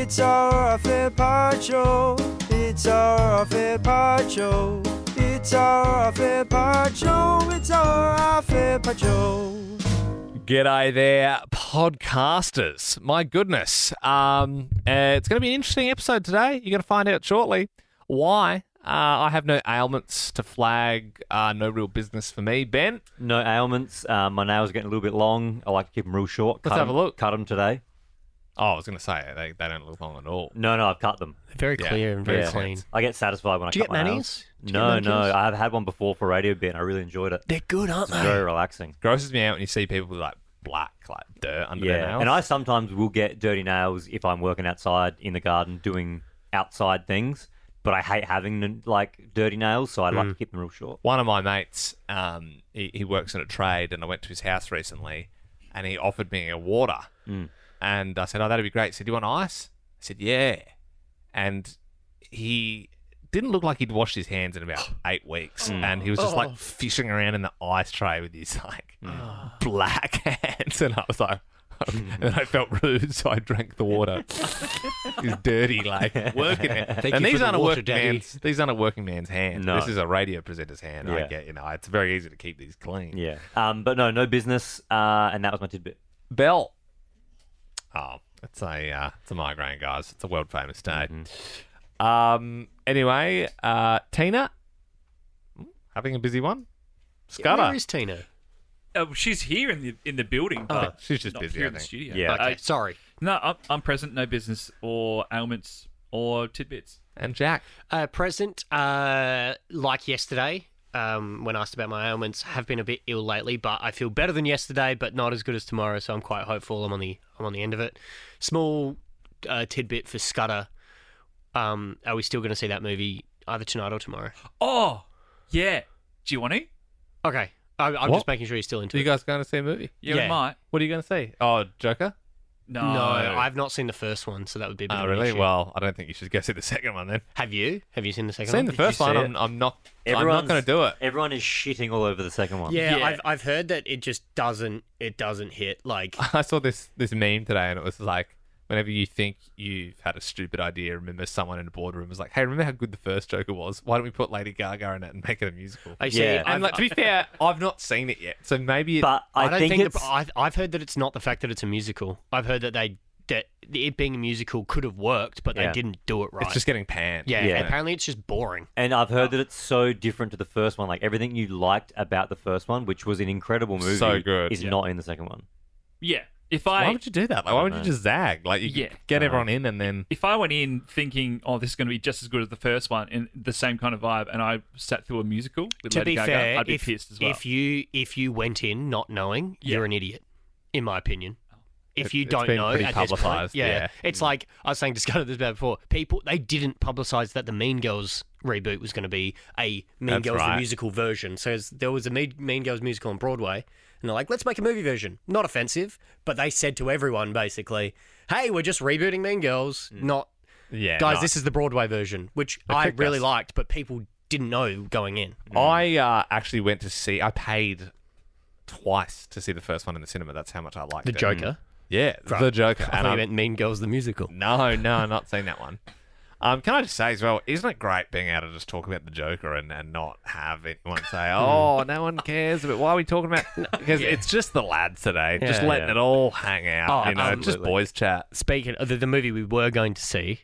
It's our fair part show. It's our fair part show. It's our fair part show. It's our fair part show. G'day there, podcasters. My goodness. It's going to be an interesting episode today. You're going to find out shortly why. I have no ailments to flag, no real business for me. Ben? No ailments. My nails are getting a little bit long. I like to keep them real short. Let's have a look. Cut them today. Oh, I was going to say, they don't look long at all. No, I've cut them. Very clear and very clean. I get satisfied when I Do you cut get my manis? nails. No. I've had one before for radio bit and I really enjoyed it. They're good, aren't It's they? very relaxing. Grosses me out when you see people with like black, like dirt under their nails. And I sometimes will get dirty nails if I'm working outside in the garden doing outside things, but I hate having like dirty nails, so I like to keep them real short. One of my mates, he works in a trade, and I went to his house recently, and he offered me a water. And I said, oh, that'd be great. He said, do you want ice? I said, yeah. And he didn't look like he'd washed his hands in about 8 weeks. And he was just like fishing around in the ice tray with his like black hands. And I was like, and then I felt rude, so I drank the water. He's dirty, like working it. And these aren't a working man's hand. No. This is a radio presenter's hand. Yeah. I get, it's very easy to keep these clean. Yeah. But no business. And that was my tidbit. Bell. Oh, it's a migraine, guys. It's a world famous day. Anyway, Tina, having a busy one. Scudda. Where is Tina? She's here in the building, but she's just not busy, here I in the think. studio. Yeah. Okay, sorry. No, I'm present. No business or ailments or tidbits. And Jack. Present, like yesterday, when asked about my ailments, have been a bit ill lately, but I feel better than yesterday, but not as good as tomorrow, so I'm quite hopeful. I'm on the end of it. Small tidbit for Scudda. Are we still going to see that movie either tonight or tomorrow? Oh, yeah. Do you want to? Okay. I'm just making sure you're still into Are it. you guys going to see a movie? Yeah, Yeah. we might. What are you going to see? Oh, Joker? No. No, I've not seen the first one, so that would be a bit Oh, of an really? issue. Well, I don't think you should go see the second one then. Have you? Have you seen the second Seen one? the first you see one. it? I'm not going to do it. Everyone is shitting all over the second one. Yeah, Yeah. I've heard that it just doesn't hit like. I saw this meme today, and it was like, whenever you think you've had a stupid idea, remember someone in a boardroom was like, hey, remember how good the first Joker was? Why don't we put Lady Gaga in it and make it a musical? I see. Yeah. And like, to be fair, I've not seen it yet, so maybe But I I don't think it's... I've heard that it's not the fact that it's a musical. I've heard that that it being a musical could have worked, but they Yeah. didn't do it right. it's just getting panned. yeah, Yeah. apparently it's just boring. And I've heard that it's so different to the first one. Like, everything you liked about the first one, which was an incredible movie, So good. is not in the second one. Yeah. Why would you do that? Like, why would you know. just zag? Like, you get everyone in and then... If I went in thinking, oh, this is going to be just as good as the first one and the same kind of vibe, and I sat through a musical with To Lady be Gaga, fair, I'd be pissed as well. if you went in not knowing, you're an idiot, in my opinion. If you It's don't been know pretty at this point, publicised, yeah. It's like I was saying to Scudda this about before. They didn't publicise that the Mean Girls reboot was going to be a Mean That's Girls the right. musical version. So there was a Mean Girls musical on Broadway, and they're like, let's make a movie version. Not offensive, but they said to everyone basically, hey, we're just rebooting Mean Girls, not Yeah, guys, no. this is the Broadway version, which They I tricked really us. liked, but people didn't know going in. I actually went to see... I paid twice to see the first one in the cinema. That's how much I liked The it. Joker. Yeah, The Joker. I And thought you I'm- meant Mean Girls the musical. No, I'm not seeing that one. Can I just say as well, isn't it great being able to just talk about the Joker and not have anyone say, oh, no one cares, but why are we talking about... Because it's just the lads today, just Yeah. letting it all hang out, Oh, just absolutely. boys chat. Speaking of the movie we were going to see,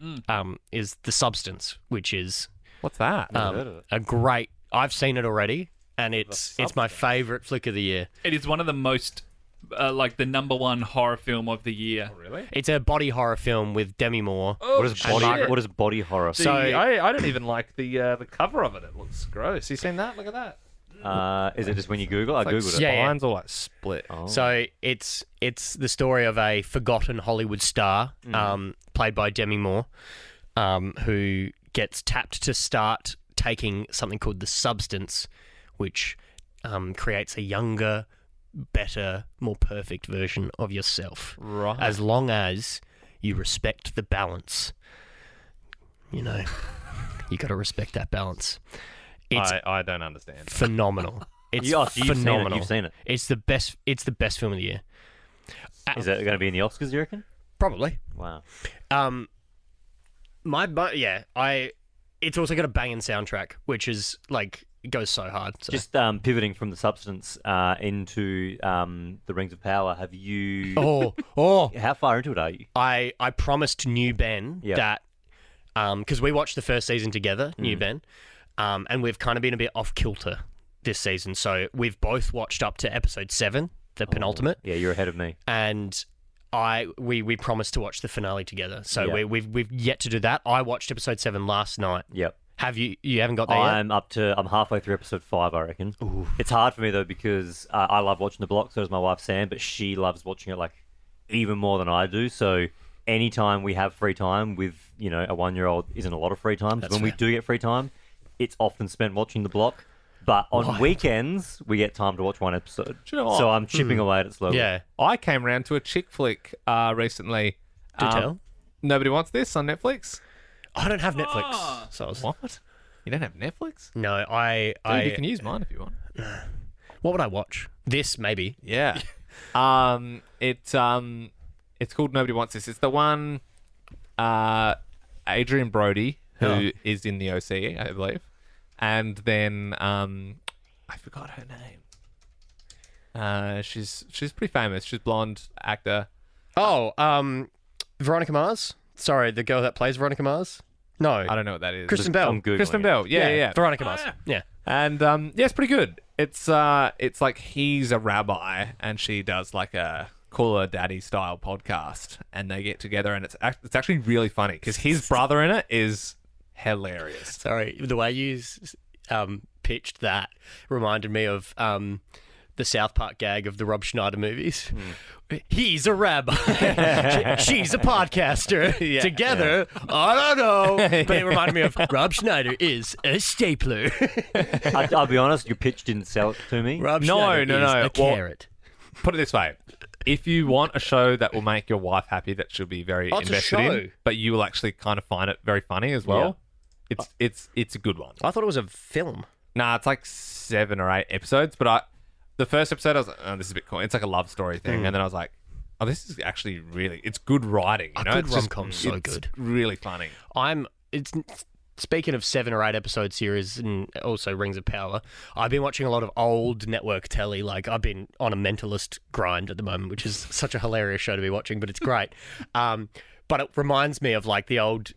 is The Substance, which is What's that? heard of it. a great. I've seen it already, and it's my favourite flick of the year. It is one of the most, like the number one horror film of the year. Really? It's a body horror film with Demi Moore. What is body horror? So- I don't even like the cover of it. It looks gross. You seen that? Look at that. Is it just when you Google? I It's like Googled it. Yeah. spines all like split. Oh. So it's the story of a forgotten Hollywood star, played by Demi Moore, who gets tapped to start taking something called the substance, which creates a younger, better, more perfect version of yourself. Right. As long as you respect the balance. You know, you got to respect that balance. It's I don't understand. phenomenal. It's You've seen it, phenomenal. you've seen it. It's the best. It's the best film of the year. Is it going to be in the Oscars, you reckon? Probably. Wow. It's also got a banging soundtrack, which is like it goes so hard. So. Just pivoting from the substance into the Rings of Power. Have you? Oh! How far into it are you? I promised New Ben that because we watched the first season together, New Ben, and we've kind of been a bit off kilter this season. So we've both watched up to episode 7, the penultimate. Yeah, you're ahead of me. And we promised to watch the finale together. So Yep. we've yet to do that. I watched episode 7 last night. Yep. Have you? You haven't got there yet? I'm halfway through episode 5, I reckon. Ooh. It's hard for me though because I love watching the block. So does my wife Sam, but she loves watching it like even more than I do. So anytime we have free time with a 1-year-old isn't a lot of free time. That's When we fair. do get free time, it's often spent watching the block. But on weekends, we get time to watch one episode. Do you know what? So I'm chipping away at it slowly. Yeah. I came round to a chick flick recently. Do tell. Nobody Wants This on Netflix. I don't have Netflix. So I was, What? You don't have Netflix? no, Dude, you can use mine if you want. What would I watch? This maybe. Yeah. It's called Nobody Wants This. It's the one Adrian Brody, who is in the OC, I believe. And then I forgot her name. She's pretty famous. She's a blonde actor. Oh, Veronica Mars. Sorry, the girl that plays Veronica Mars. No, I don't know what that is. Kristen Bell. I'm Googling Kristen it. Bell. Yeah. Veronica Mars. Yeah. And yeah, it's pretty good. It's like he's a rabbi and she does like a Call Her Daddy style podcast, and they get together, and it's actually really funny because his brother in it is hilarious. Sorry, the way you pitched that reminded me of the South Park gag of the Rob Schneider movies. He's a rabbi. She's a podcaster. Together, I don't know. But it reminded me of Rob Schneider is a stapler. I'll be honest, your pitch didn't sell it to me. Rob No, Schneider no, is no. a Well, carrot. Put it this way. If you want a show that will make your wife happy, that she'll be very Oh, it's a invested in, show. but you will actually kind of find it very funny as well. It's a good one. I thought it was a film. Nah, it's like 7 or 8 episodes, but the first episode I was like, oh, this is a bit cool. It's like a love story thing, and then I was like, oh, this is actually it's good writing. You know, good it's just- rom-com's so it's good. really funny. Speaking of 7 or 8 episode series and also Rings of Power, I've been watching a lot of old network telly. Like I've been on a Mentalist grind at the moment, which is such a hilarious show to be watching, but it's great. But it reminds me of like the old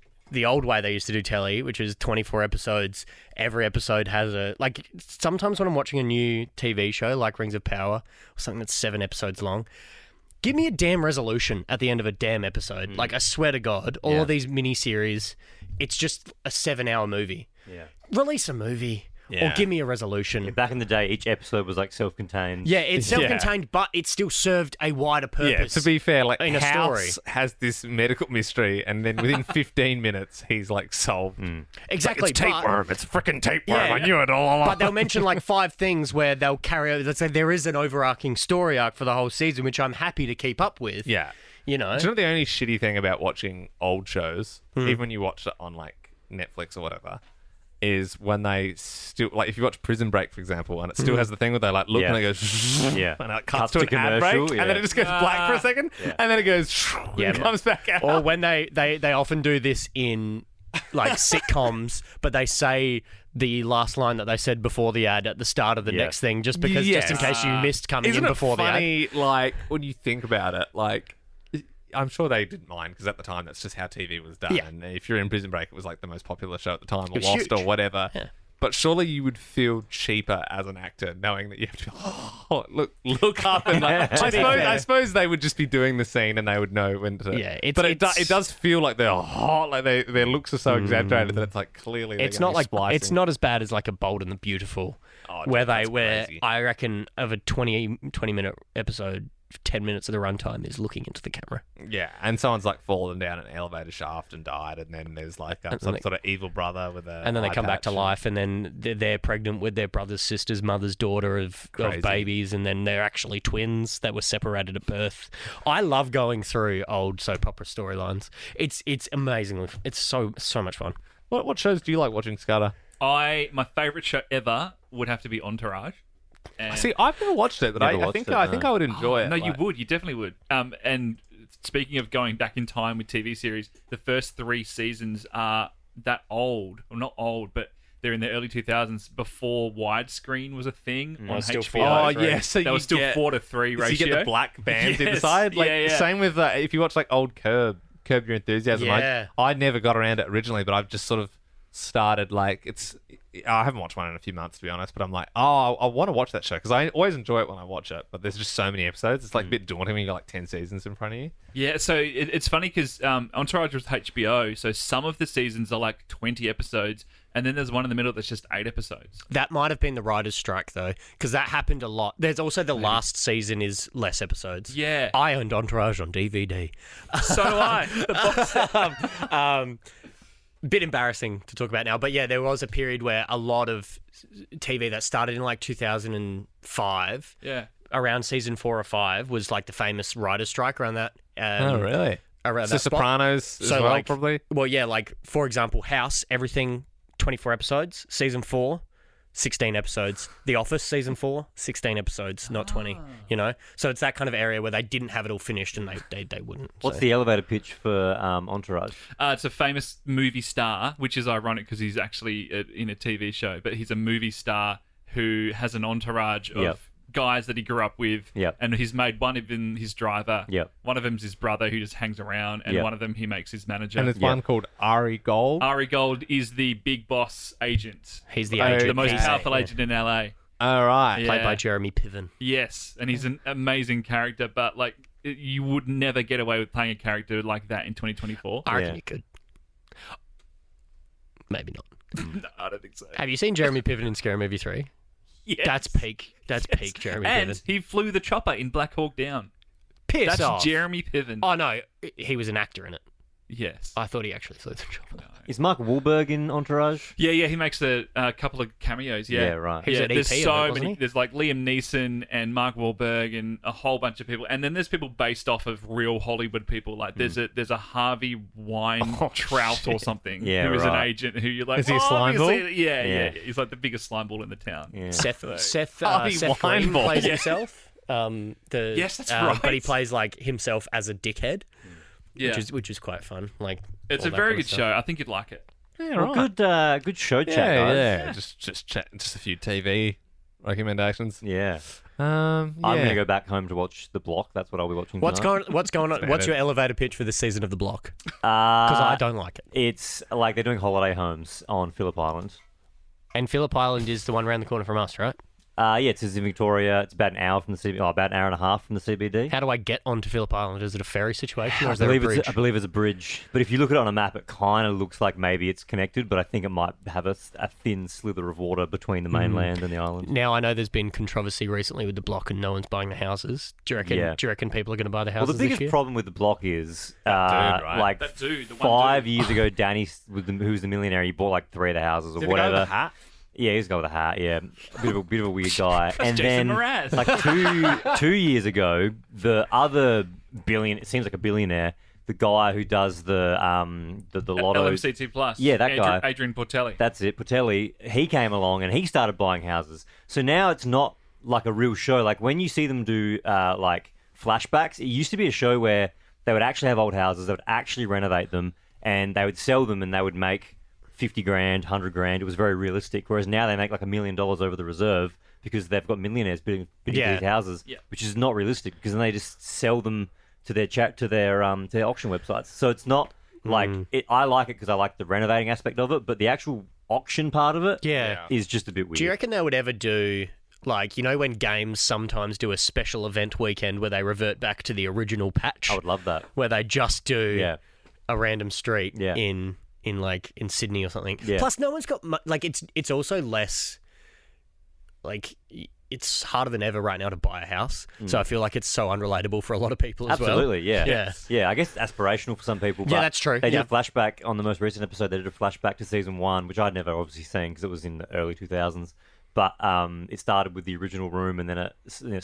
way they used to do telly, which is 24 episodes. Every episode has sometimes when I'm watching a new TV show like Rings of Power or something that's 7 episodes long, give me a damn resolution at the end of a damn episode. Like I swear to God, all of these mini-series, it's just a 7-hour movie. Yeah. Release a movie or give me a resolution. Back in the day, each episode was like self-contained. Yeah, it's self-contained, but it still served a wider purpose. Yeah, to be fair, like in a House story. has this medical mystery, and then within 15 minutes, he's like solved. Exactly. It's tapeworm. It's freaking tapeworm. Yeah. I knew it all along. But they'll mention like 5 things where they'll carry over. Let's say there is an overarching story arc for the whole season, which I'm happy to keep up with. Yeah. You know? Do you know the only shitty thing about watching old shows, even when you watch it on like Netflix or whatever, is when they still, like if you watch Prison Break, for example, and it still has the thing where they like look and it goes, Yeah. and it cuts Cuts to to an ad break, commercial, and then it just goes black for a second, and then it goes, and it comes back out. Or when they often do this in like sitcoms, but they say the last line that they said before the ad at the start of the next thing, just because, just in case you missed coming Isn't in it before funny, like when you think about it, like I'm sure they didn't mind because at the time that's just how TV was done. Yeah. And if you're in Prison Break, it was like the most popular show at the time, or was Lost huge. or whatever. Yeah. But surely you would feel cheaper as an actor knowing that you have to look up and like. I suppose they would just be doing the scene and they would know when to. Yeah, but it does feel like they're hot, like their looks are so exaggerated that it's like clearly It's they're not gonna be like splicing. it's not as bad as like a Bold and the Beautiful, Oh, where dude, that's where crazy. I reckon of a 20 minute episode, 10 minutes of the runtime is looking into the camera. Yeah, and someone's like fallen down an elevator shaft and died, and then there's like some sort of evil brother with a And then they eye come back to patch life, and then they're pregnant with their brother's sister's mother's daughter of Crazy. babies, and then they're actually twins that were separated at birth. I love going through old soap opera storylines. It's amazing. It's so much fun. What shows do you like watching, Scudda? My favourite show ever would have to be Entourage. And See, I've never watched it, but Never I watched think it, I think no. I would enjoy it. No, you like- would. You definitely would. And speaking of going back in time with TV series, the first 3 seasons are that old, or not old, but they're in the early 2000s before widescreen was a thing on still HBO. 4:3. Oh, yeah. So That was still 4:3 ratio. So you get the black bands either Yes. side. Like, Yeah. same with if you watch like old Curb Your Enthusiasm. Yeah. I never got around it originally, but I've just sort of started like I haven't watched one in a few months, to be honest, but I'm like, I want to watch that show because I always enjoy it when I watch it, but there's just so many episodes. It's like a bit daunting when you got like 10 seasons in front of you. Yeah, so it's funny because Entourage was HBO, so some of the seasons are like 20 episodes, and then there's one in the middle that's just 8 episodes. That might have been the writer's strike, though, because that happened a lot. There's also the last season is less episodes. Yeah. I owned Entourage on DVD. So do I. The box Bit embarrassing to talk about now, but yeah, there was a period where a lot of TV that started in like 2005, Yeah. around season 4 or 5, was like the famous writer's strike around that. Really? Around So that spot. Sopranos as well, like, probably. Well, yeah, like for example, House, everything 24 episodes. Season 4, 16 episodes. The Office, season 4, 16 episodes, not 20. You know, so it's that kind of area where they didn't have it all finished, and they wouldn't. What's so. the elevator pitch for Entourage? It's a famous movie star, which is ironic because he's actually in a TV show, but he's a movie star who has an entourage of Yep. guys that he grew up with, Yep. and he's made one of them his driver, Yep. one of them's his brother who just hangs around, and Yep. one of them he makes his manager. And there's one called Ari Gold. Ari Gold is the big boss agent, He's the Oh, agent, the most he's- powerful agent in LA. All right. Yeah. played by Jeremy Piven. Yes, and he's an amazing character, but like you would never get away with playing a character like that in 2024. I reckon Yeah. you could. Maybe not. No, I don't think so. Have you seen Jeremy Piven in Scary Movie 3? Yes. That's peak. That's peak Jeremy And Piven. he flew the chopper in Black Hawk Down. Piss That's off. Jeremy Piven. Oh no, he was an actor in it. Yes. I thought he actually flew the chopper. Is Mark Wahlberg in Entourage? Yeah, he makes a couple of cameos. Yeah, right. He's yeah, an there's EP of so it, wasn't many. he? There's like Liam Neeson and Mark Wahlberg and a whole bunch of people, and then there's people based off of real Hollywood people. Like there's a Harvey Weintraub or something Yeah, who is an right. agent who you're like, Is he a oh, slime ball? obviously- Yeah, Yeah. He's like the biggest slime ball in the town. Yeah. Seth Harvey Green Weinberg. plays Yeah. himself. Yes, that's right. But he plays like himself as a dickhead, Yeah, which is quite fun. Like it's all a that very kind of good stuff. show. I think you'd like it. Yeah, Well, right. good show chat, Yeah, guys. yeah. Just a few TV recommendations. Yeah. Yeah. I'm gonna go back home to watch The Block. That's what I'll be watching. What's tonight. going on? What's your elevator pitch for this season of The Block? Because Uh, I don't like it. It's like they're doing holiday homes on Phillip Island. And Phillip Island is the one around the corner from us, right? Yeah, it's in Victoria. It's about an hour from the CBD. About an hour and a half from the CBD. How do I get onto Phillip Island? Is it a ferry situation or I is there a believe bridge? I believe it's a bridge. But if you look at it on a map, it kind of looks like maybe it's connected. But I think it might have a thin slither of water between the mainland and the island. Now I know there's been controversy recently with The Block and no one's buying the houses. Do you reckon? Yeah. Do you reckon people are going to buy the Well, houses the this biggest year? problem with The Block is, dude, right? like That dude, the one 5 dude. years ago, Danny, who's the millionaire, he bought like 3 of the houses or Did the guy with whatever. the hat? Yeah, he's got with a hat. Yeah, bit of a weird guy. and Jason then, Mraz. like 2 years ago, the other it seems like a billionaire, the guy who does the lotto. LMCT Plus. Yeah, that guy. Adrian Portelli. That's it, Patelli. He came along and he started buying houses. So now it's not like a real show. Like when you see them do like flashbacks, it used to be a show where they would actually have old houses, they would actually renovate them, and they would sell them, and they would make 50 grand, 100 grand. It was very realistic. Whereas now they make like $1 million over the reserve because they've got millionaires bidding Yeah. these houses, Yeah. which is not realistic because then they just sell them to their to their auction websites. So it's not like I like it because I like the renovating aspect of it, but the actual auction part of it Yeah. is just a bit weird. Do you reckon they would ever do, like, you know, when games sometimes do a special event weekend where they revert back to the original patch? I would love that. Where they just do Yeah. a random street Yeah. in Sydney or something. Yeah. Plus, no one's got like it's also less like it's harder than ever right now to buy a house. So I feel like it's so unrelatable for a lot of people as well. Absolutely, yeah. Yeah. Yeah, I guess aspirational for some people. Yeah, but that's true, They did yeah. a flashback on the most recent episode. They did a flashback to season 1, which I'd never obviously seen because it was in the early 2000s. But it started with the original room, and then it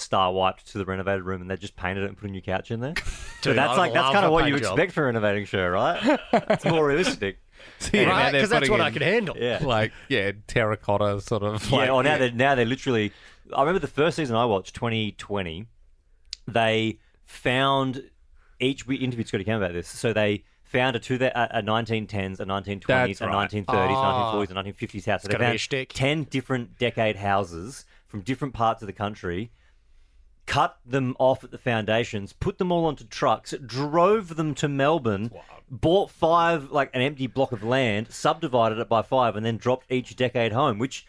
star wiped to the renovated room, and they just painted it and put a new couch in there. So Dude, that's I that's love kind a of what you paint job. expect for a renovating show, right? It's more realistic. So, yeah, now Right? they're Because that's putting what I in, can handle. Yeah. Like, terracotta sort of. Yeah, Like, or now they're literally. I remember the first season I watched, 2020. They found we interviewed Scotty Campbell about this. So they found a 1910s, a 1920s, That's a right. 1930s, 1940s, and 1950s house. So they gotta be a found shtick. 10 different decade houses from different parts of the country, cut them off at the foundations, put them all onto trucks, drove them to Melbourne, bought 5, like an empty block of land, subdivided it by 5, and then dropped each decade home, which,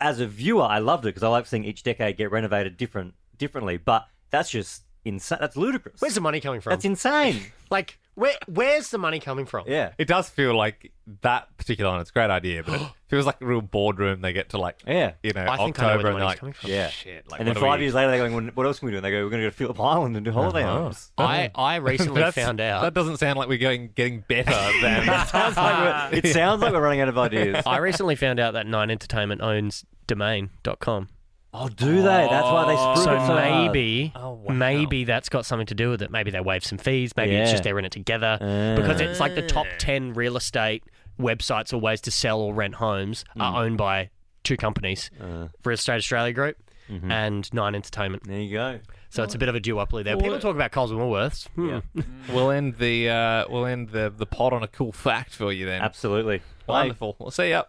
as a viewer, I loved it because I like seeing each decade get renovated differently. But that's just insane. That's ludicrous. Where's the money coming from? That's insane. Like, where's the money coming from? Yeah. It does feel like that particular one. It's a great idea, but it feels like a real boardroom. They get to Yeah. I think I know where October the and they're money's like, coming from. Yeah. shit. Like, And then what do 5 we- years later, they're going, what else can we do? And they go, we're going to go to Phillip Island and do holiday homes. I recently That's- found out. That doesn't sound like we're getting better than. It sounds like we're running out of ideas. I recently found out that Nine Entertainment owns Domain.com. Oh, do they? That's why they screwed So it so hard. maybe that's got something to do with it. Maybe they waive some fees. Maybe it's Yeah. just they're in it together. Because it's like the top 10 real estate websites or ways to sell or rent homes are owned by 2 companies, Real Estate Australia Group and Nine Entertainment. There you go. So it's a bit of a duopoly there. People talk about Coles and Woolworths. We'll end the pod on a cool fact for you then. Absolutely. Wonderful. We'll see ya.